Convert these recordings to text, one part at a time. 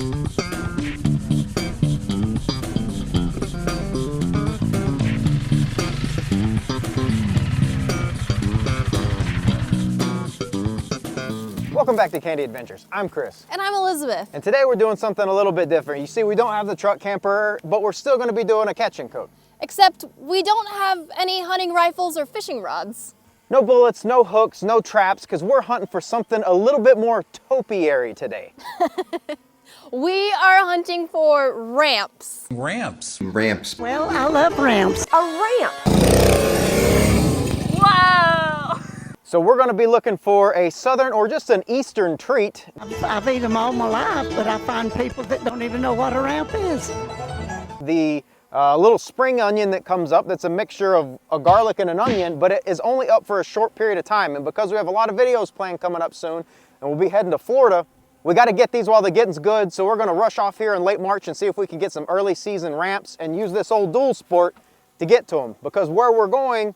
Welcome back to Candy Adventures. I'm Chris. And I'm Elizabeth. And today we're doing something a little bit different. You see, we don't have the truck camper, but we're still going to be doing a catch and cook. Except we don't have any hunting rifles or fishing rods. No bullets, no hooks, no traps, because we're hunting for something a little bit more topiary today. We are hunting for ramps. Ramps. Ramps. Well, I love ramps. A ramp. Wow. So we're going to be looking for a southern or just an eastern treat. I've eaten them all my life, but I find people that don't even know what a ramp is. The little spring onion that comes up, that's a mixture of a garlic and an onion, but it is only up for a short period of time. And because we have a lot of videos planned coming up soon, and we'll be heading to Florida, we got to get these while the getting's good. So we're going to rush off here in late March and see if we can get some early season ramps and use this old dual sport to get to them. Because where we're going,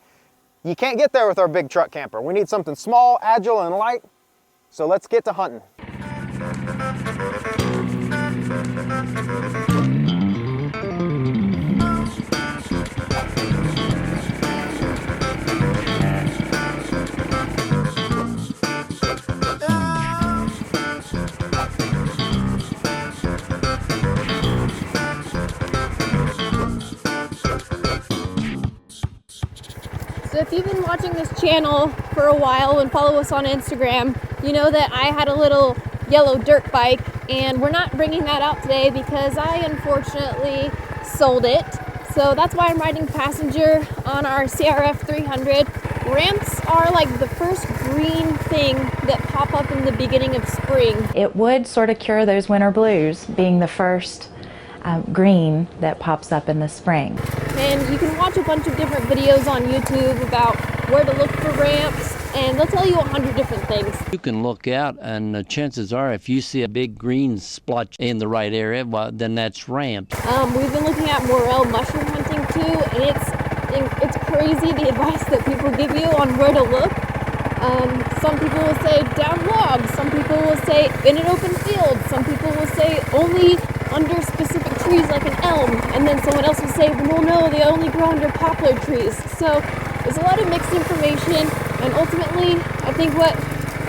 you can't get there with our big truck camper. We need something small, agile, and light. So let's get to hunting. So if you've been watching this channel for a while and follow us on Instagram, you know that I had a little yellow dirt bike, and we're not bringing that out today because I unfortunately sold it. So that's why I'm riding passenger on our CRF300. Ramps are like the first green thing that pop up in the beginning of spring. It would sort of cure those winter blues, being the first green that pops up in the spring. And you can watch a bunch of different videos on YouTube about where to look for ramps, and they'll tell you 100 different things. You can look out, and chances are if you see a big green splotch in the right area, well, then that's ramps. We've been looking at morel mushroom hunting too, and it's crazy the advice that people give you on where to look. Some people will say down logs, some people will say in an open field, some people will say only under specific trees like an elm, and then someone else will say, well, no, they only grow under poplar trees. So there's a lot of mixed information, and ultimately I think what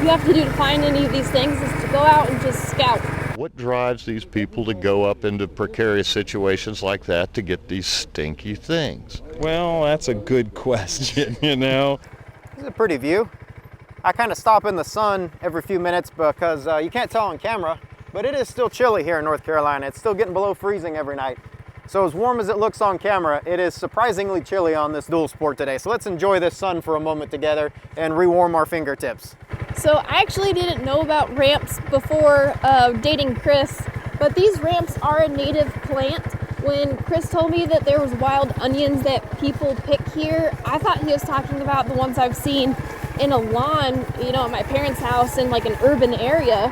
you have to do to find any of these things is to go out and just scout. What drives these people to go up into precarious situations like that to get these stinky things? Well, that's a good question, you know. This is a pretty view. I kind of stop in the sun every few minutes because you can't tell on camera, but it is still chilly here in North Carolina. It's still getting below freezing every night. So as warm as it looks on camera, it is surprisingly chilly on this dual sport today. So let's enjoy this sun for a moment together and rewarm our fingertips. So I actually didn't know about ramps before dating Chris, but these ramps are a native plant. When Chris told me that there was wild onions that people pick here, I thought he was talking about the ones I've seen in a lawn, you know, at my parents' house in like an urban area.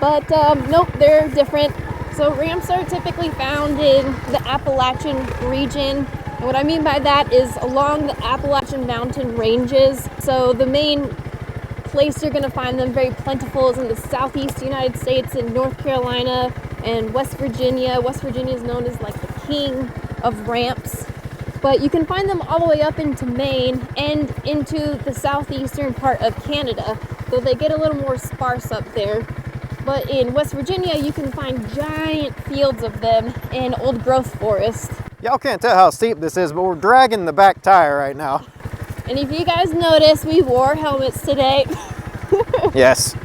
But nope, they're different. So ramps are typically found in the Appalachian region. And what I mean by that is along the Appalachian mountain ranges. So the main place you're gonna find them very plentiful is in the southeast United States, in North Carolina and West Virginia. West Virginia is known as like the king of ramps. But you can find them all the way up into Maine and into the southeastern part of Canada, though they get a little more sparse up there. But in West Virginia, you can find giant fields of them in old growth forest. Y'all can't tell how steep this is, but we're dragging the back tire right now. And if you guys notice, we wore helmets today. Yes.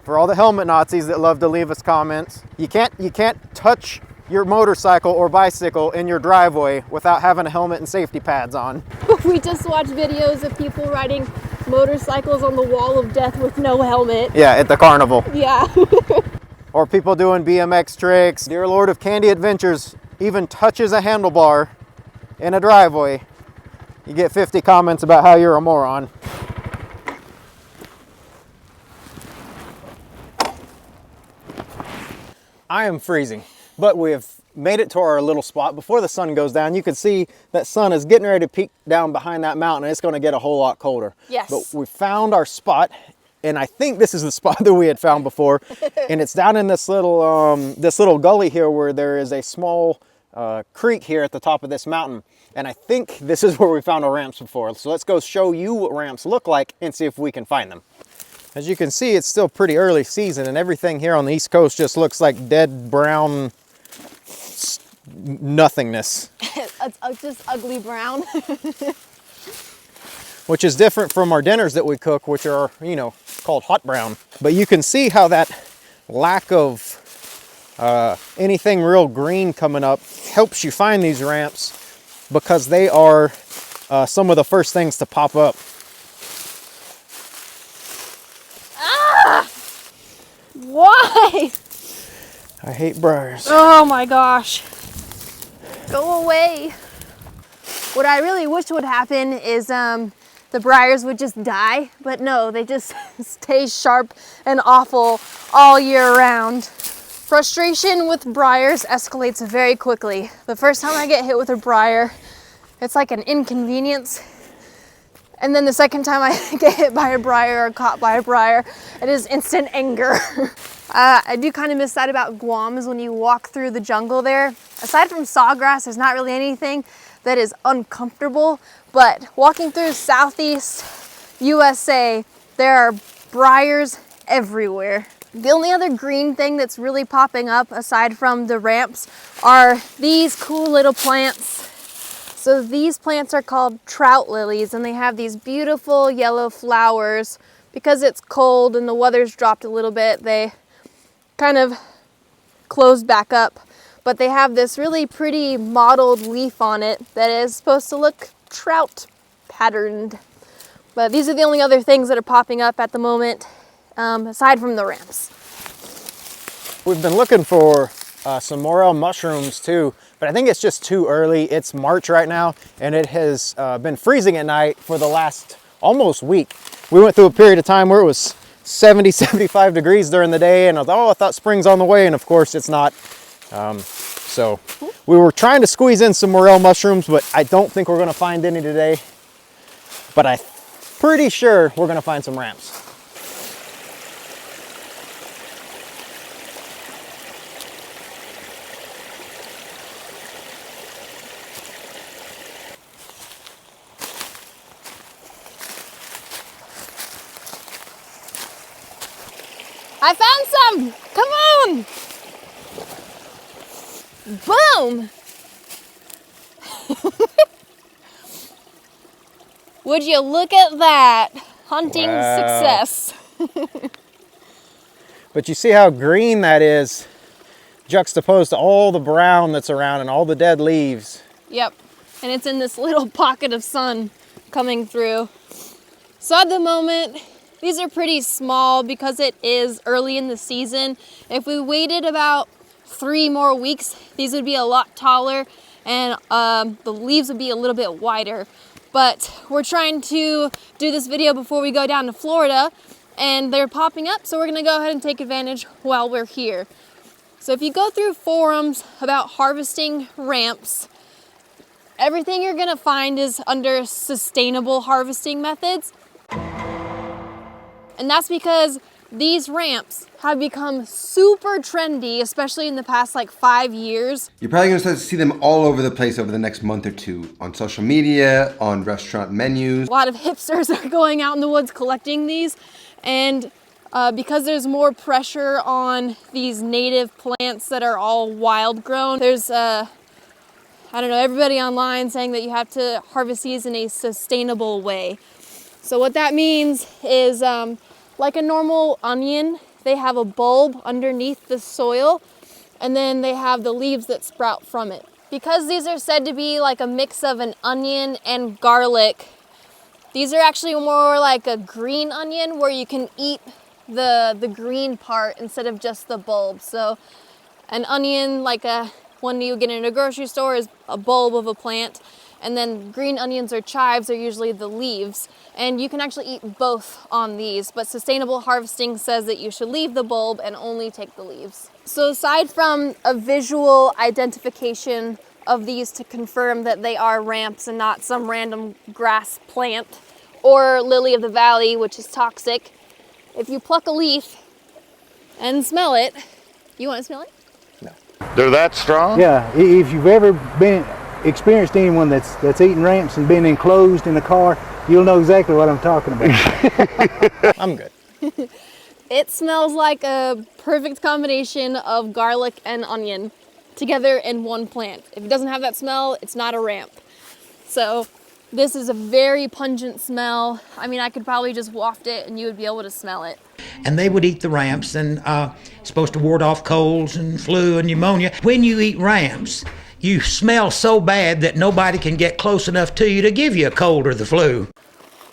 For all the helmet Nazis that love to leave us comments, you can't touch your motorcycle or bicycle in your driveway without having a helmet and safety pads on. We just watched videos of people riding motorcycles on the wall of death with no helmet. Yeah, at the carnival. Yeah. Or people doing BMX tricks. Dear Lord of Candy Adventures even touches a handlebar in a driveway, you get 50 comments about how you're a moron. I am freezing, but we have made it to our little spot before the sun goes down. You can see that sun is getting ready to peek down behind that mountain, and it's going to get a whole lot colder. Yes. But we found our spot, and I think this is the spot that we had found before. And it's down in this little gully here where there is a small creek here at the top of this mountain. And I think this is where we found our ramps before. So let's go show you what ramps look like and see if we can find them. As you can see, it's still pretty early season, and everything here on the East Coast just looks like dead brown nothingness. It's just ugly brown. Which is different from our dinners that we cook, which are, you know, called hot brown. But you can see how that lack of anything real green coming up helps you find these ramps, because they are some of the first things to pop up. Ah! Why? I hate briars. Oh my gosh. Go away. What I really wish would happen is the briars would just die, but no, they just stay sharp and awful all year round. Frustration with briars escalates very quickly. The first time I get hit with a briar, it's like an inconvenience. And then the second time I get hit by a briar or caught by a briar, it is instant anger. I do kind of miss that about Guam, is when you walk through the jungle there. Aside from sawgrass, there's not really anything that is uncomfortable, but walking through Southeast USA, there are briars everywhere. The only other green thing that's really popping up aside from the ramps are these cool little plants. So these plants are called trout lilies, and they have these beautiful yellow flowers. Because it's cold and the weather's dropped a little bit, they kind of closed back up. But they have this really pretty mottled leaf on it that is supposed to look trout patterned. But these are the only other things that are popping up at the moment, aside from the ramps. We've been looking for some morel mushrooms too, but I think it's just too early. It's March right now, and it has been freezing at night for the last almost week. We went through a period of time where it was 70, 75 degrees during the day, and I thought, oh, I thought spring's on the way, and of course it's not. So we were trying to squeeze in some morel mushrooms, but I don't think we're gonna find any today. But I'm pretty sure we're gonna find some ramps. I found some! Come on! Boom! Would you look at that? Hunting success. But you see how green that is juxtaposed to all the brown that's around and all the dead leaves. Yep, and it's in this little pocket of sun coming through. So at the moment, these are pretty small because it is early in the season. If we waited about 3 more weeks, these would be a lot taller, and the leaves would be a little bit wider. But we're trying to do this video before we go down to Florida, and they're popping up, so we're gonna go ahead and take advantage while we're here. So if you go through forums about harvesting ramps, everything you're gonna find is under sustainable harvesting methods. And that's because these ramps have become super trendy, especially in the past like 5 years. You're probably gonna start to see them all over the place over the next month or two, on social media, on restaurant menus. A lot of hipsters are going out in the woods collecting these, and because there's more pressure on these native plants that are all wild grown, there's I don't know, everybody online saying that you have to harvest these in a sustainable way. So what that means is like a normal onion, they have a bulb underneath the soil, and then they have the leaves that sprout from it. Because these are said to be like a mix of an onion and garlic, these are actually more like a green onion where you can eat the green part instead of just the bulb. So an onion, like one you get in a grocery store, is a bulb of a plant, and then green onions or chives are usually the leaves. And you can actually eat both on these, but sustainable harvesting says that you should leave the bulb and only take the leaves. So aside from a visual identification of these to confirm that they are ramps and not some random grass plant or lily of the valley, which is toxic, if you pluck a leaf and smell it, you want to smell it? They're that strong? Yeah, if you've ever experienced anyone that's eating ramps and been enclosed in a car, you'll know exactly what I'm talking about. I'm good. It smells like a perfect combination of garlic and onion together in one plant. If it doesn't have that smell, it's not a ramp. So this is a very pungent smell. I mean, I could probably just waft it and you would be able to smell it. And they would eat the ramps, and supposed to ward off colds and flu and pneumonia. When you eat ramps, you smell so bad that nobody can get close enough to you to give you a cold or the flu.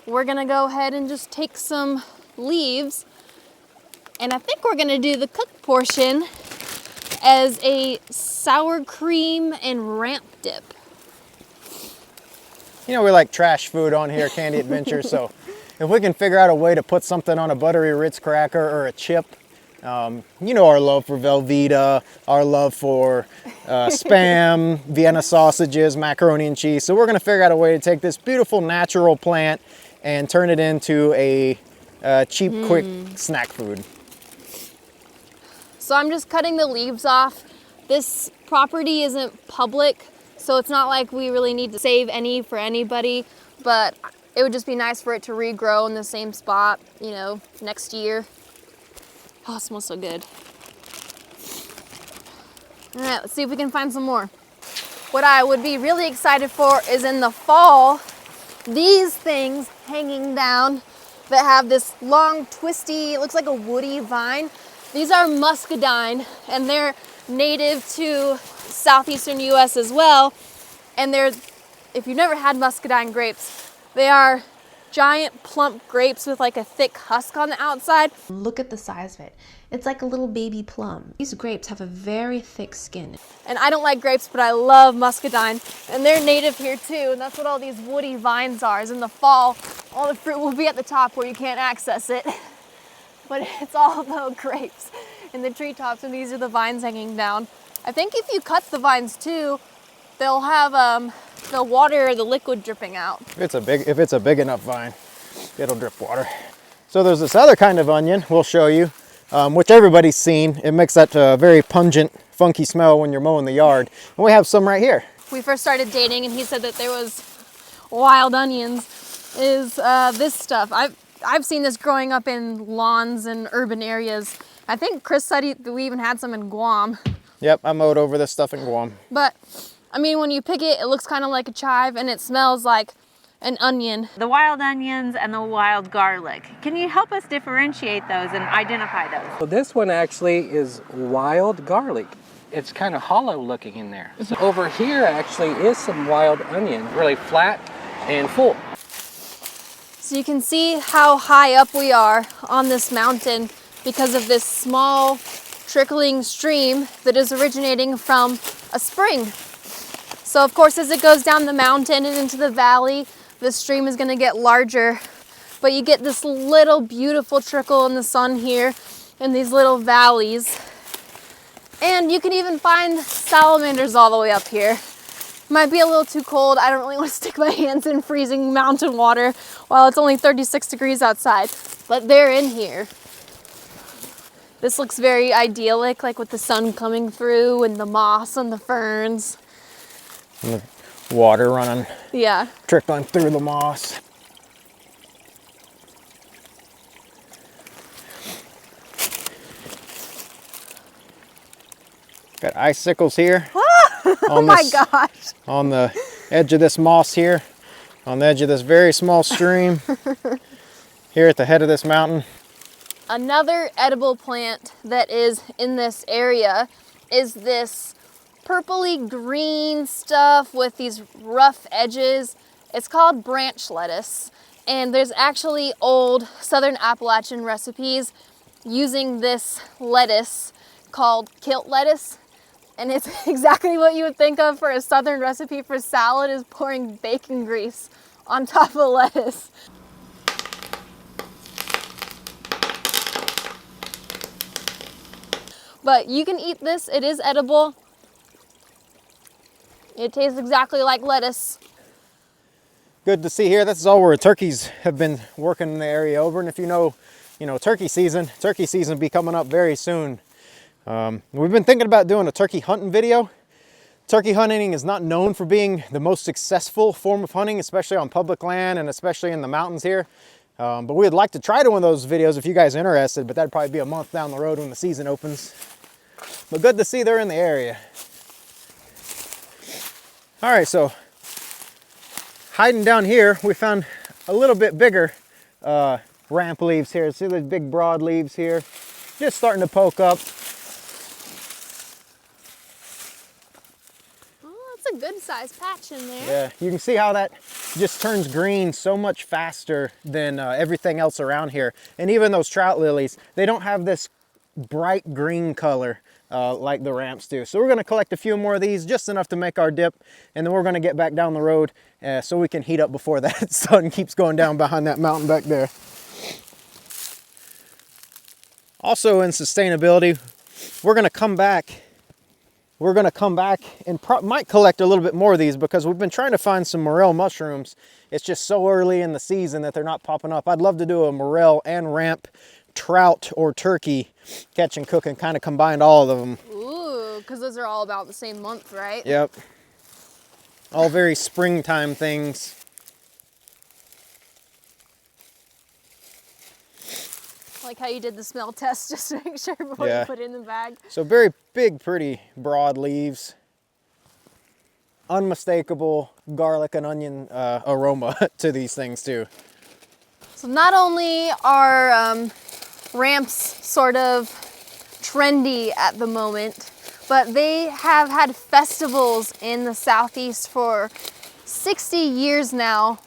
We're gonna go ahead and just take some leaves, and I think we're gonna do the cooked portion as a sour cream and ramp dip. You know, we like trash food on here, Candy Adventure, so if we can figure out a way to put something on a buttery Ritz cracker or a chip, you know our love for Velveeta, our love for Spam, Vienna sausages, macaroni and cheese. So we're gonna figure out a way to take this beautiful natural plant and turn it into a cheap, quick snack food. So I'm just cutting the leaves off. This property isn't public, so it's not like we really need to save any for anybody, but it would just be nice for it to regrow in the same spot, you know, next year. Oh, it smells so good. All right, let's see if we can find some more. What I would be really excited for is in the fall, these things hanging down that have this long, twisty, it looks like a woody vine. These are muscadine, and they're native to southeastern US as well. And they're, if you've never had muscadine grapes, they are giant plump grapes with like a thick husk on the outside. Look at the size of it. It's like a little baby plum. These grapes have a very thick skin. And I don't like grapes, but I love muscadine. And they're native here too, and that's what all these woody vines are. Is in the fall, all the fruit will be at the top where you can't access it. But it's all the grapes in the treetops, and these are the vines hanging down. I think if you cut the vines too, they'll have the water or the liquid dripping out. If it's a big enough vine, it'll drip water. So there's this other kind of onion we'll show you, which everybody's seen. It makes that very pungent, funky smell when you're mowing the yard. And we have some right here. We first started dating and he said that there was wild onions, is this stuff. I've seen this growing up in lawns and urban areas. I think Chris said we even had some in Guam. Yep, I mowed over this stuff in Guam. But I mean, when you pick it, it looks kind of like a chive and it smells like an onion. The wild onions and the wild garlic. Can you help us differentiate those and identify those? So this one actually is wild garlic. It's kind of hollow looking in there. So over here actually is some wild onion, really flat and full. So you can see how high up we are on this mountain because of this small trickling stream that is originating from a spring. So of course, as it goes down the mountain and into the valley, the stream is going to get larger, but you get this little beautiful trickle in the sun here in these little valleys. And you can even find salamanders all the way up here. Might be a little too cold. I don't really want to stick my hands in freezing mountain water while it's only 36 degrees outside, but they're in here. This looks very idyllic, like with the sun coming through and the moss and the ferns. And the water running, yeah, trickling through the moss. Got icicles here. Oh my gosh. On the edge of this moss here, on the edge of this very small stream, here at the head of this mountain. Another edible plant that is in this area is this purpley green stuff with these rough edges. It's called branch lettuce, and there's actually old Southern Appalachian recipes using this lettuce called kilt lettuce, and it's exactly what you would think of for a Southern recipe for salad, is pouring bacon grease on top of lettuce. But you can eat this, it is edible. It tastes exactly like lettuce. Good to see here. This is all where turkeys have been working in the area over. And if you know you know, turkey season will be coming up very soon. We've been thinking about doing a turkey hunting video. Turkey hunting is not known for being the most successful form of hunting, especially on public land and especially in the mountains here. But we'd like to try to one of those videos if you guys are interested, but that'd probably be a month down the road when the season opens. But good to see they're in the area. All right, so hiding down here, we found a little bit bigger ramp leaves here. See those big broad leaves here? Just starting to poke up. A good sized patch in there. Yeah, you can see how that just turns green so much faster than everything else around here. And even those trout lilies, they don't have this bright green color like the ramps do. So we're going to collect a few more of these, just enough to make our dip, and then we're going to get back down the road so we can heat up before that sun keeps going down behind that mountain back there. Also in sustainability, we're going to come back and might collect a little bit more of these because we've been trying to find some morel mushrooms. It's just so early in the season that they're not popping up. I'd love to do a morel and ramp trout or turkey catch and cook and kind of combine all of them. Ooh, because those are all about the same month, right? Yep. All very springtime things. Like how you did the smell test just to make sure before you put it in the bag. So very big, pretty broad leaves. Unmistakable garlic and onion aroma to these things too. So not only are ramps sort of trendy at the moment, but they have had festivals in the Southeast for 60 years now,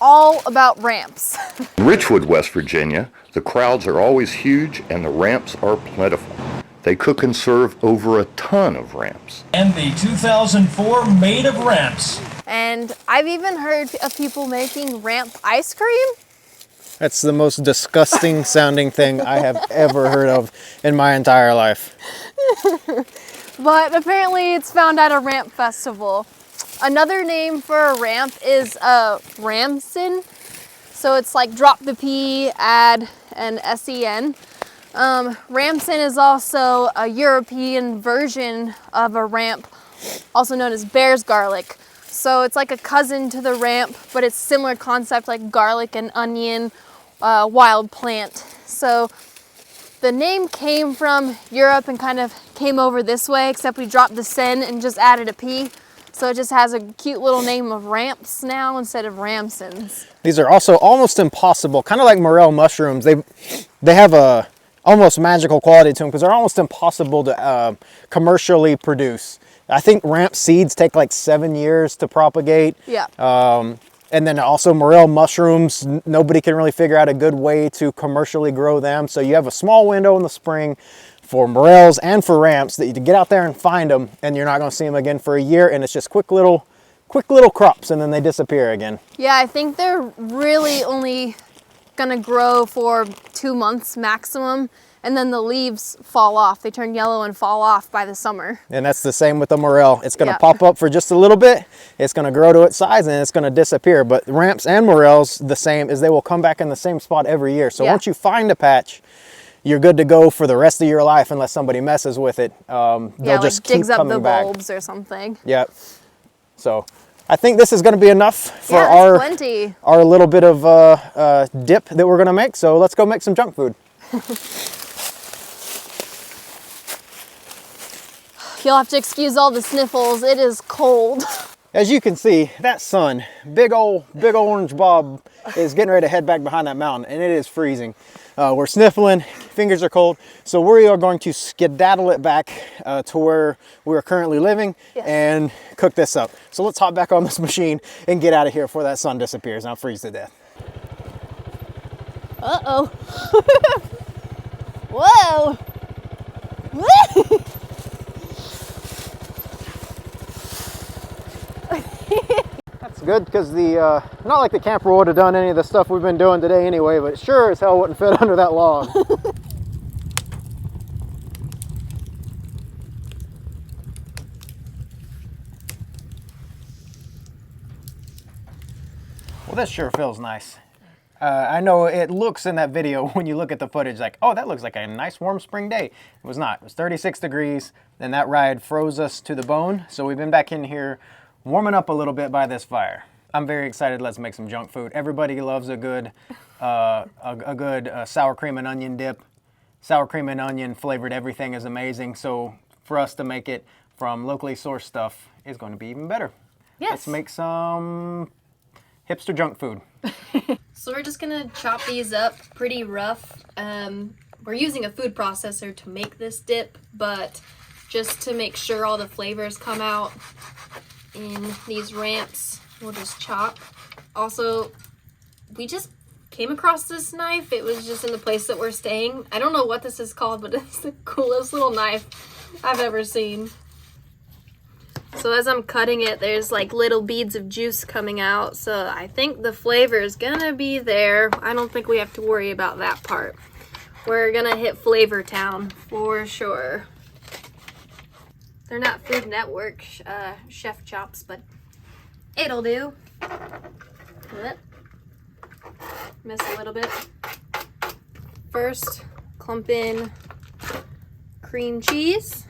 all about ramps. In Richwood, West Virginia, the crowds are always huge and the ramps are plentiful. They cook and serve over a ton of ramps. And the 2004 Made of Ramps. And I've even heard of people making ramp ice cream. That's the most disgusting sounding thing I have ever heard of in my entire life. But apparently it's found at a ramp festival. Another name for a ramp is a ramson. So it's like drop the P, add an S-E-N. Ramson is also a European version of a ramp, also known as bear's garlic. So it's like a cousin to the ramp, but it's similar concept like garlic and onion, wild plant. So the name came from Europe and kind of came over this way, except we dropped the sen and just added a P. So it just has a cute little name of ramps now instead of ramsons. These are also almost impossible, kind of like morel mushrooms. They have a almost magical quality to them because they're almost impossible to commercially produce. I think ramp seeds take like 7 years to propagate. Yeah. And then also morel mushrooms, nobody can really figure out a good way to commercially grow them. So you have a small window in the spring for morels and for ramps that you get out there and find them, and you're not going to see them again for a year, and it's just quick little crops, and then they disappear again. Yeah, I think they're really only gonna grow for 2 months maximum, and then the leaves fall off. They turn yellow and fall off by the summer. And that's the same with the morel. It's going to pop up for just a little bit, it's going to grow to its size, and it's going to disappear. But ramps and morels, the same, is they will come back in the same spot every year. So once you find a patch, you're good to go for the rest of your life unless somebody messes with it. They'll just keep digs up coming the back. bulbs or something. Yep. So I think this is going to be enough for plenty. our little bit of dip that we're going to make. So let's go make some junk food. You'll have to excuse all the sniffles. It is cold. As you can see, that sun, big old orange Bob, is getting ready to head back behind that mountain, and it is freezing. We're sniffling, fingers are cold, so we are going to skedaddle it back to where we're currently living and cook this up. So let's hop back on this machine and get out of here before that sun disappears and I'll freeze to death. Uh-oh. Whoa. That's good because not like the camper would have done any of the stuff we've been doing today anyway, but it sure as hell wouldn't fit under that log. Well, this sure feels nice. I know it looks in that video when you look at the footage like, oh, that looks like a nice warm spring day. It was not. It was 36 degrees. Then that ride froze us to the bone. So we've been back in here warming up a little bit by this fire. I'm very excited. Let's make some junk food. Everybody loves a good, sour cream and onion dip. Sour cream and onion flavored everything is amazing. So for us to make it from locally sourced stuff is going to be even better. Yes. Let's make some hipster junk food. So we're just gonna chop these up pretty rough. We're using a food processor to make this dip, but just to make sure all the flavors come out in these ramps, we'll just chop. Also, we just came across this knife. It was just in the place that we're staying. I don't know what this is called, but it's the coolest little knife I've ever seen. So as I'm cutting it, there's like little beads of juice coming out. So I think the flavor is gonna be there. I don't think we have to worry about that part. We're gonna hit Flavor Town for sure. They're not Food Network chef chops, but it'll do. Miss a little bit. First, clump in cream cheese.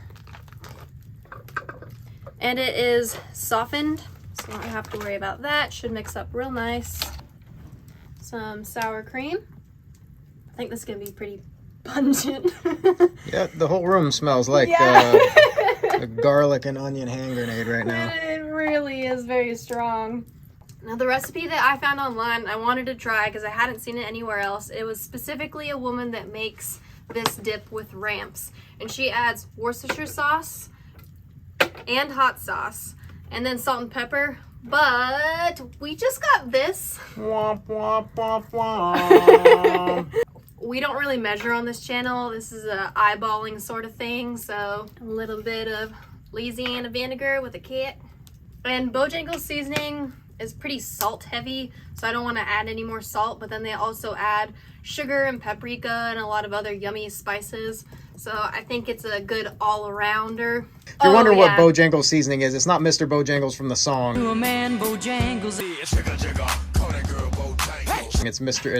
And it is softened, so I don't have to worry about that. Should mix up real nice. Some sour cream. I think this is gonna be pretty pungent. Yeah, the whole room smells like a garlic and onion hand grenade right now. It really is very strong. Now the recipe that I found online, I wanted to try because I hadn't seen it anywhere else. It was specifically a woman that makes this dip with ramps. And she adds Worcestershire sauce and hot sauce, and then salt and pepper, but we just got this. Womp, womp, womp, womp. We don't really measure on this channel. This is a eyeballing sort of thing, so a little bit of Louisiana vinegar with a kit. And Bojangles seasoning is pretty salt heavy, so I don't want to add any more salt, but then they also add sugar and paprika and a lot of other yummy spices. So I think it's a good all-arounder. If you're wondering what Bojangles seasoning is, it's not Mr. Bojangles from the song. It's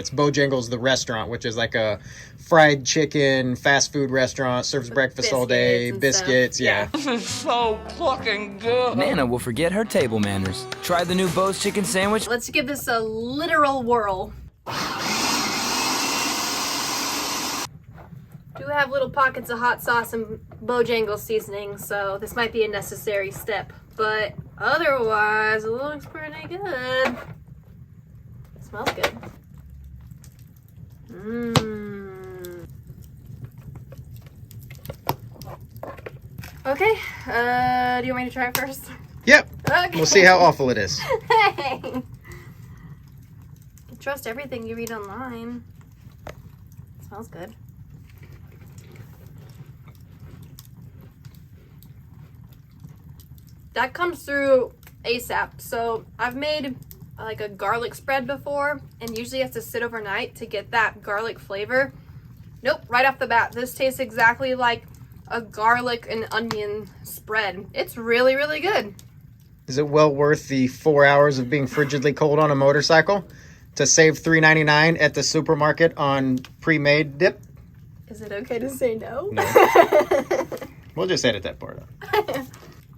Bojangles the restaurant, which is like a fried chicken fast food restaurant, serves breakfast all day, biscuits, yeah. This is so fucking good. Nana will forget her table manners. Try the new Bo's chicken sandwich. Let's give this a literal whirl. Do have little pockets of hot sauce and Bojangles seasoning, so this might be a necessary step, but otherwise it looks pretty good. It smells good. Okay, do you want me to try it first? Yep. Okay. We'll see how awful it is. Hey! You trust everything you read online. It smells good. That comes through ASAP. So I've made like a garlic spread before, and usually has to sit overnight to get that garlic flavor. Nope, right off the bat, this tastes exactly like a garlic and onion spread. It's really, really good. Is it well worth the 4 hours of being frigidly cold on a motorcycle to save $3.99 at the supermarket on pre-made dip? Is it okay to say no? No. We'll just edit that part out.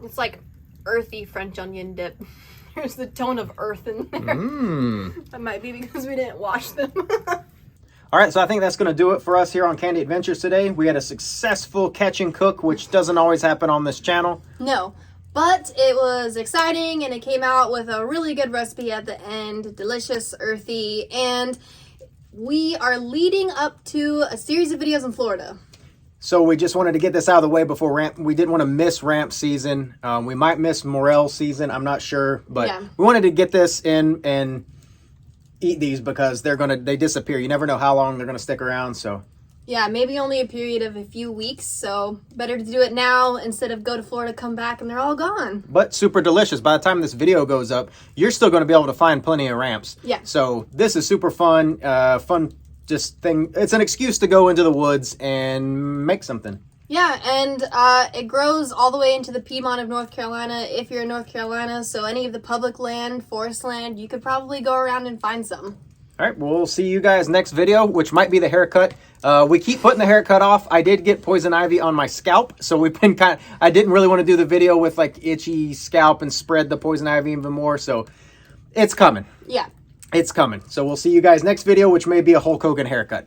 It's like earthy French onion dip. There's the tone of earth in there. That might be because we didn't wash them. All right, so I think that's going to do it for us here on Candy Adventures today. We had a successful catch and cook, which doesn't always happen on this channel. No, but it was exciting, and it came out with a really good recipe at the end. Delicious, earthy, and we are leading up to a series of videos in Florida. So we just wanted to get this out of the way before ramp. We didn't want to miss ramp season. We might miss morel season. I'm not sure, but we wanted to get this in and eat these because they disappear. You never know how long they're gonna stick around. So yeah, maybe only a period of a few weeks. So better to do it now instead of go to Florida, come back, and they're all gone. But super delicious. By the time this video goes up, you're still going to be able to find plenty of ramps. Yeah. So this is super fun. Just thing. It's an excuse to go into the woods and make something. Yeah, and it grows all the way into the Piedmont of North Carolina if you're in North Carolina. So any of the public land, forest land, you could probably go around and find some. All right, well, we'll see you guys next video, which might be the haircut. We keep putting the haircut off. I did get poison ivy on my scalp, so we've been I didn't really want to do the video with like itchy scalp and spread the poison ivy even more, so it's coming. Yeah. It's coming. So we'll see you guys next video, which may be a Hulk Hogan haircut.